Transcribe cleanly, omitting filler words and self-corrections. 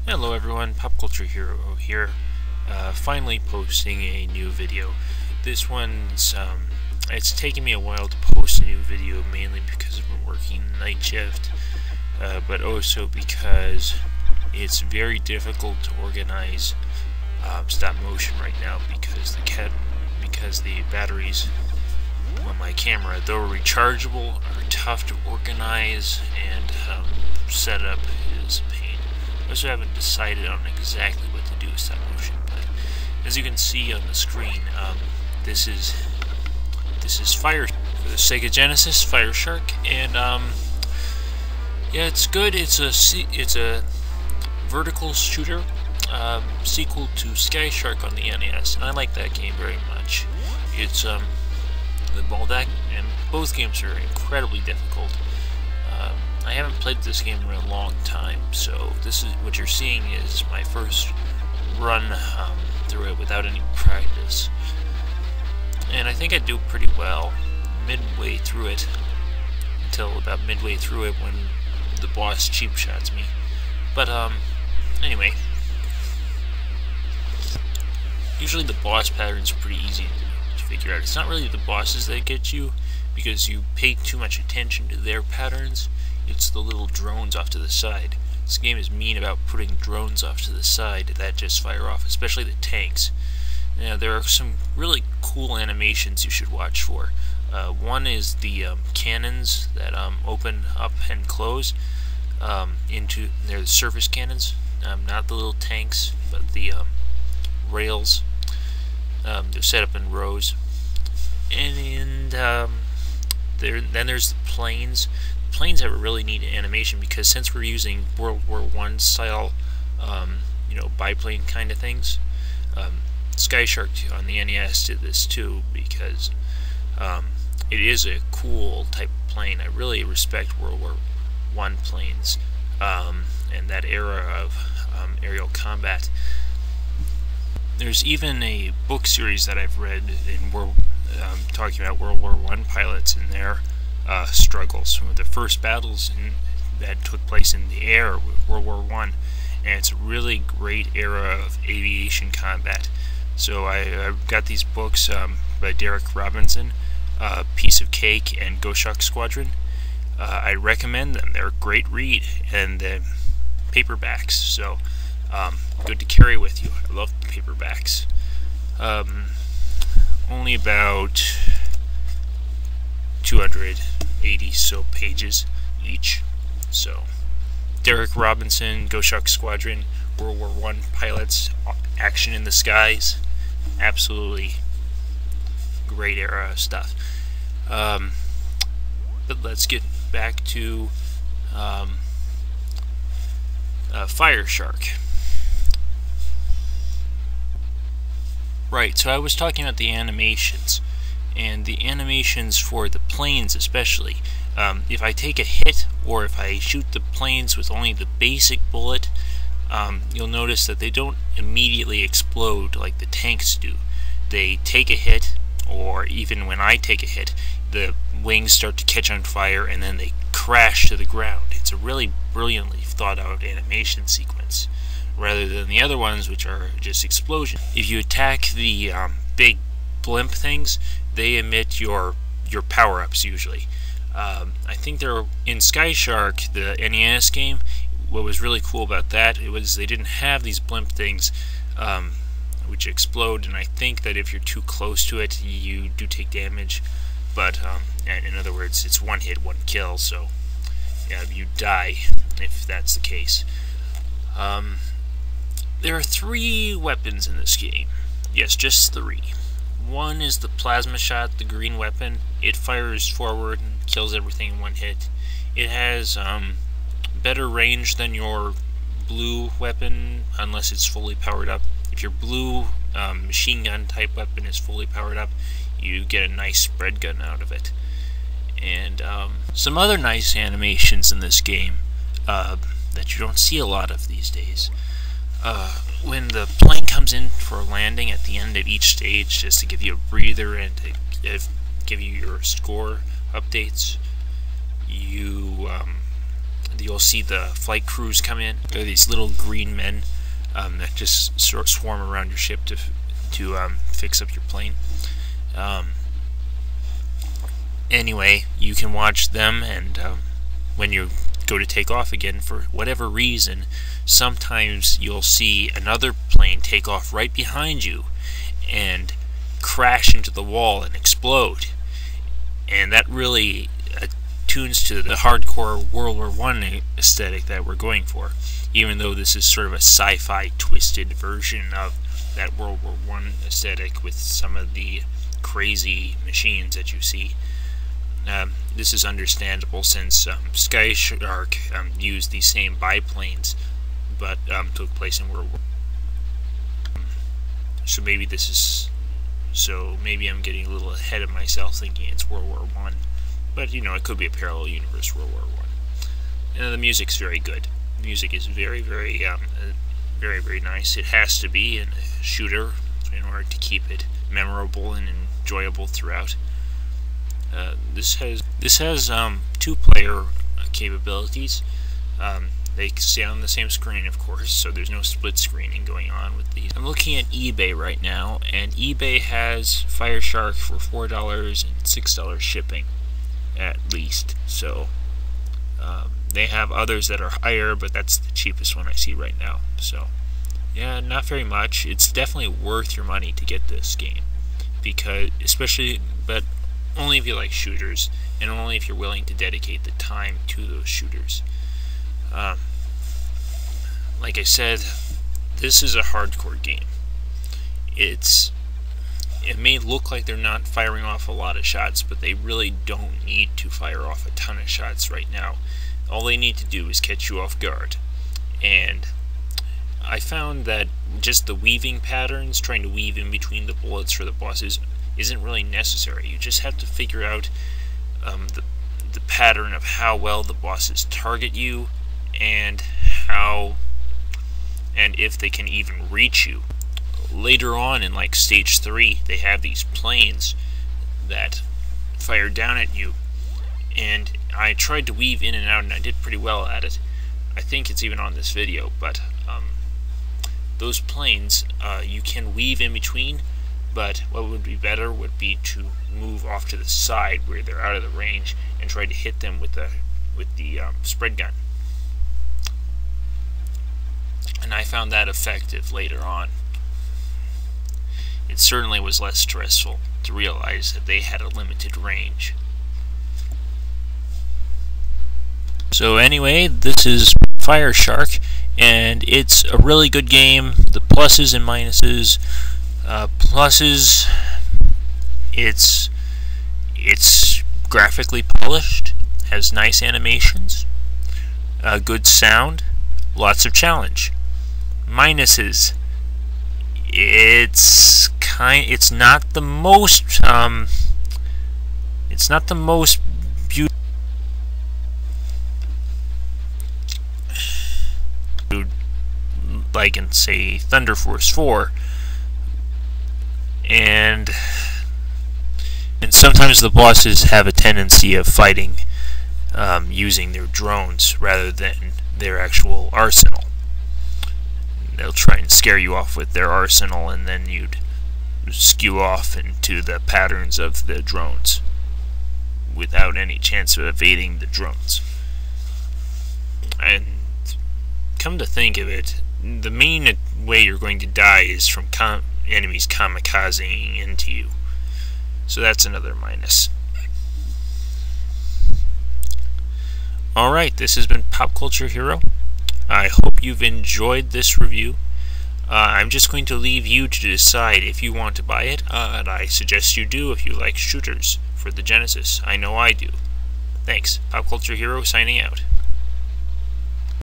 Hello everyone, popculturehero here, finally posting a new video. This one's, it's taken me a while to post a new video, mainly because I've been working night shift, but also because it's very difficult to organize stop motion right now because the batteries on my camera, though rechargeable, are tough to organize, and set up is a pain. I also haven't decided on exactly what to do with stop motion, but as you can see on the screen, this is Fire for the Sega Genesis, Fire Shark, and yeah, it's good. It's a vertical shooter, sequel to Sky Shark on the NES, and I like that game very much. It's and both games are incredibly difficult. I haven't played this game in a long time, so this is what you're seeing is my first run through it without any practice. And I think I do pretty well midway through it, until about midway through it when the boss cheap shots me. But anyway, usually the boss patterns are pretty easy to figure out. It's not really the bosses that get you, because you pay too much attention to their patterns. It's the little drones off to the side. This game is mean about putting drones off to the side that just fire off, especially the tanks. Now, there are some really cool animations you should watch for. One is the cannons that open up and close they're the surface cannons, not the little tanks, but the rails. They're set up in rows. And then there's the planes. The planes have a really neat animation because since we're using World War I style, biplane kind of things, Sky Shark on the NES did this too, because it is a cool type of plane. I really respect World War I planes and that era of aerial combat. There's even a book series that I've read talking about World War I pilots and their struggles. Some of the first battles that took place in the air with World War I, and it's a really great era of aviation combat. So I got these books by Derek Robinson, Piece of Cake and Goshawk Squadron. I recommend them. They're a great read, and paperbacks, so good to carry with you. I love the paperbacks. Only about 280 so pages each. So Derek Robinson, Goshawk Squadron, World War I pilots, action in the skies, absolutely great era of stuff. But let's get back to Fire Shark. Right, so I was talking about the animations, and the animations for the planes especially. If I take a hit, or if I shoot the planes with only the basic bullet, you'll notice that they don't immediately explode like the tanks do. They take a hit, or even when I take a hit, the wings start to catch on fire and then they crash to the ground. It's a really brilliantly thought out animation sequence, rather than the other ones, which are just explosions. If you attack the big blimp things, they emit your power-ups usually. I think they're in Sky Shark, the NES game. What was really cool about that, it was they didn't have these blimp things which explode, and I think that if you're too close to it, you do take damage. But in other words, it's one hit, one kill, so yeah, you die if that's the case. There are 3 weapons in this game. Yes, just 3. One is the plasma shot, the green weapon. It fires forward and kills everything in one hit. It has better range than your blue weapon, unless it's fully powered up. If your blue machine gun type weapon is fully powered up, you get a nice spread gun out of it. And some other nice animations in this game that you don't see a lot of these days. When the plane comes in for a landing at the end of each stage, just to give you a breather and to give you your score updates, you you'll see the flight crews come in. They're these little green men that just sort of swarm around your ship to fix up your plane. Anyway, you can watch them, and when you go to take off again, for whatever reason, sometimes you'll see another plane take off right behind you and crash into the wall and explode. And that really tunes to the hardcore World War I aesthetic that we're going for, even though this is sort of a sci-fi twisted version of that World War I aesthetic with some of the crazy machines that you see. This is understandable since Sky Shark used these same biplanes, but took place in World War I. So maybe this is... So maybe I'm getting a little ahead of myself thinking it's World War I. But, you know, it could be a parallel universe World War I. And the music's very good. The music is very, very nice. It has to be in a shooter in order to keep it memorable and enjoyable throughout. This has 2-player capabilities. They stay on the same screen, of course, so there's no split screening going on with these. I'm looking at eBay right now, and eBay has Fire Shark for $4 and $6 shipping, at least. So they have others that are higher, but that's the cheapest one I see right now. So yeah, not very much. It's definitely worth your money to get this game, because but only if you like shooters, and only if you're willing to dedicate the time to those shooters. Like I said, this is a hardcore game. It may look like they're not firing off a lot of shots, but they really don't need to fire off a ton of shots right now. All they need to do is catch you off guard. And I found that just the weaving patterns, trying to weave in between the bullets for the bosses, isn't really necessary. You just have to figure out the pattern of how well the bosses target you, and if they can even reach you. Later on in like stage 3, they have these planes that fire down at you, and I tried to weave in and out, and I did pretty well at it. I think it's even on this video, but those planes, you can weave in between, but what would be better would be to move off to the side where they're out of the range and try to hit them with the spread gun. And I found that effective later on. It certainly was less stressful to realize that they had a limited range. So anyway, this is Fire Shark, and it's a really good game. The pluses and minuses. Pluses, it's graphically polished, has nice animations, good sound, lots of challenge. Minuses, it's not the most beautiful, like in say Thunder Force 4, and sometimes the bosses have a tendency of fighting using their drones rather than their actual arsenal. They'll try and scare you off with their arsenal, and then you'd skew off into the patterns of the drones without any chance of evading the drones. And come to think of it, the main way you're going to die is from enemies kamikazing into you. So that's another minus. Alright, this has been Pop Culture Hero. I hope you've enjoyed this review. I'm just going to leave you to decide if you want to buy it, and I suggest you do if you like shooters for the Genesis. I know I do. Thanks. Pop Culture Hero signing out.